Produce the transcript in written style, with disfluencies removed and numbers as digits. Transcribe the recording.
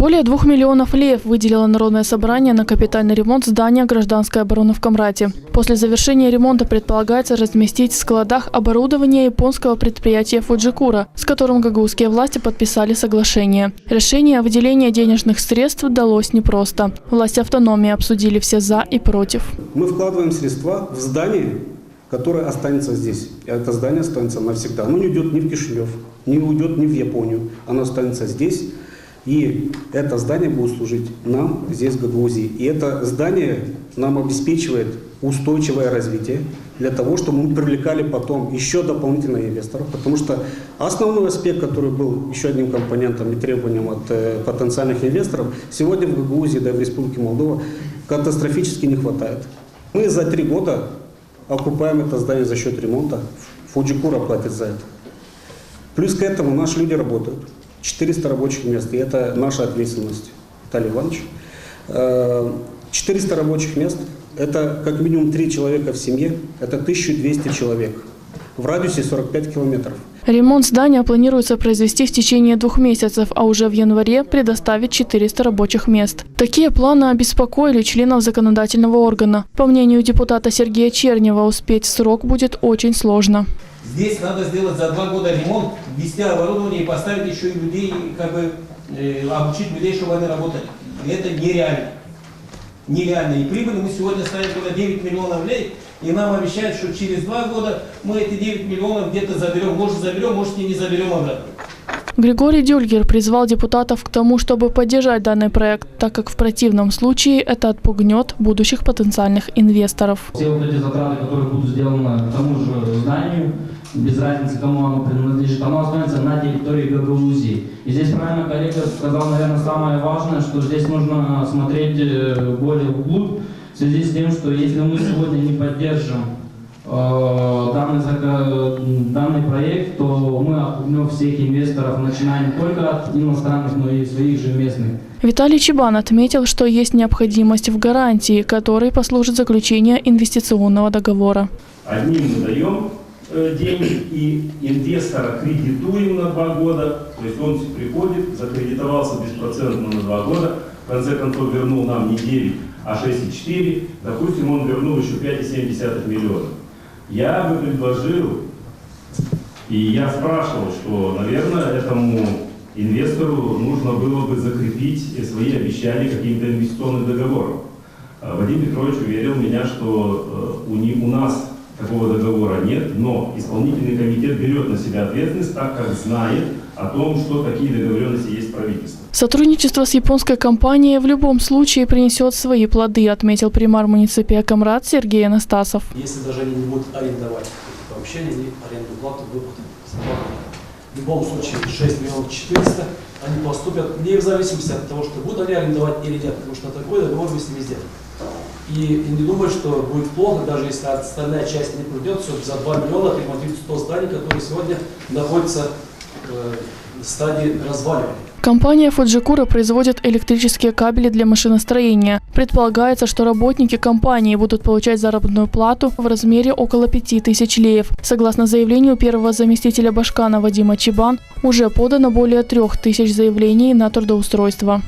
Более 2 миллионов леев выделило Народное собрание на капитальный ремонт здания гражданской обороны в Камрате. После завершения ремонта предполагается разместить в складах оборудование японского предприятия «Фуджикура», с которым гагаузские власти подписали соглашение. Решение о выделении денежных средств далось непросто. Власти автономии обсудили все «за» и «против». Мы вкладываем средства в здание, которое останется здесь. Это здание останется навсегда. Оно не уйдет ни в Кишинев, не уйдет ни в Японию. Оно останется здесь. И это здание будет служить нам здесь, в Гагаузии. И это здание нам обеспечивает устойчивое развитие для того, чтобы мы привлекали потом еще дополнительно инвесторов. Потому что основной аспект, который был еще одним компонентом и требованием от потенциальных инвесторов, сегодня в Гагаузии, да и в Республике Молдова катастрофически не хватает. Мы за 3 года окупаем это здание за счет ремонта. Фуджикура платит за это. Плюс к этому наши люди работают. 400 рабочих мест, и это наша ответственность, Виталий Иванович. 400 рабочих мест, это как минимум 3 человека в семье, это 1200 человек в радиусе 45 километров. Ремонт здания планируется произвести в течение 2 месяцев, а уже в январе предоставить 400 рабочих мест. Такие планы обеспокоили членов законодательного органа. По мнению депутата Сергея Чернева, успеть в срок будет очень сложно. Здесь надо сделать за 2 года ремонт, ввести оборудование и поставить еще и людей, обучить людей, чтобы они работали. Это нереально. Нереально. И прибыль мы сегодня ставим туда 9 миллионов лей, и нам обещают, что через 2 года мы эти 9 миллионов где-то заберем. Может заберем, может и не заберем обратно. Григорий Дюльгер призвал депутатов к тому, чтобы поддержать данный проект, так как в противном случае это отпугнет будущих потенциальных инвесторов. Все вот эти затраты, которые будут сделаны к тому же зданию, без разницы, кому оно принадлежит, оно останется на территории Гагаузии. И здесь правильно коллега сказал, наверное, самое важное, что здесь нужно смотреть более вглубь, в связи с тем, что если мы сегодня не поддержим данный проект, то мы отпугнем всех инвесторов, начиная не только от иностранных, но и своих же местных. Виталий Чебан отметил, что есть необходимость в гарантии, которой послужит заключение инвестиционного договора. Одним мы даем деньги, и инвестора кредитуем на 2 года, то есть он приходит, закредитовался беспроцентно на 2 года, в конце концов вернул нам не 9, а 6,4, допустим, он вернул еще 5,7 миллиона. Я бы предложил, и я спрашивал, что, наверное, этому инвестору нужно было бы закрепить свои обещания каким-то инвестиционным договором. Вадим Петрович уверил меня, что у нас такого договора нет, но исполнительный комитет берет на себя ответственность, так как знает о том, что такие договоренности есть в правительстве. Сотрудничество с японской компанией в любом случае принесет свои плоды, отметил примар муниципия Камрат Сергей Анастасов. Если даже они не будут арендовать эти помещения, они арендную плату выплатят. В любом случае 6 миллионов 400 они поступят не в зависимости от того, что будут они арендовать или нет, потому что такой договор мы с ними сделаем. И не думаю, что будет плохо, даже если остальная часть не придет, чтобы за 2 миллиона ремонтировать 100 зданий, которые сегодня находятся в стадии разваливания. Компания «Фуджикура» производит электрические кабели для машиностроения. Предполагается, что работники компании будут получать заработную плату в размере около 5000 леев. Согласно заявлению первого заместителя Башкана Вадима Чебан, уже подано более 3000 заявлений на трудоустройство.